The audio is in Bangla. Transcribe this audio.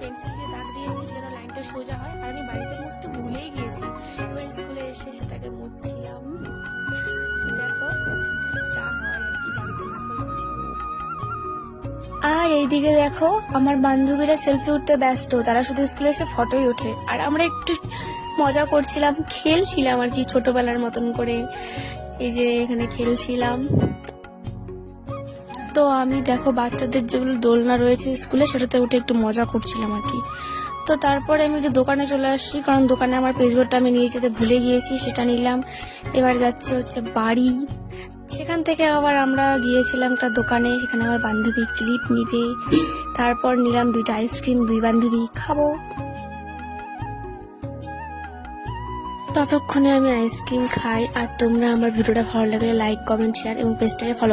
পেন্সিল দিয়ে দাগ দিয়েছি যেন লাইনটা সোজা হয়, আর আমি বাড়িতে মুছতে ভুলেই গিয়েছি। এবার স্কুলে এসে সেটাকে মুছছিলাম। দেখো যা হয় আর কি বাড়িতে না করলে। আর এইদিকে দেখো আমার বান্ধবীরা সেলফি উঠতে ব্যস্ত, তারা শুধু স্কুলে এসে ফটোই ওঠে, আর আমরা একটু মজা করছিলাম, খেলছিলাম আর কি ছোটবেলার মতন করে। এই যে এখানে খেলছিলাম। তো আমি দেখো বাচ্চাদের যেগুলো দোলনা রয়েছে স্কুলে সেটাতে উঠে একটু মজা করছিলাম আর কি। তো তারপরে আমি একটু দোকানে চলে আসছি, কারণ দোকানে আমার পেজবোর্ডটা আমি নিয়ে যেতে ভুলে গিয়েছি, সেটা নিলাম। এবার যাচ্ছি হচ্ছে বাড়ি। সেখান থেকে আবার আমরা গিয়েছিলাম একটা দোকানে, সেখানে আমার বান্ধবী ক্লিপ নিবে। তারপর নিলাম 2টা আইসক্রিম, 2 বান্ধবী খাবো। ততক্ষণে আমি আইসক্রিম খাই। আর তোমরা আমার ভিডিওটা ভালো লাগলে লাইক, কমেন্ট, শেয়ার এবং পেজটাকে ফলো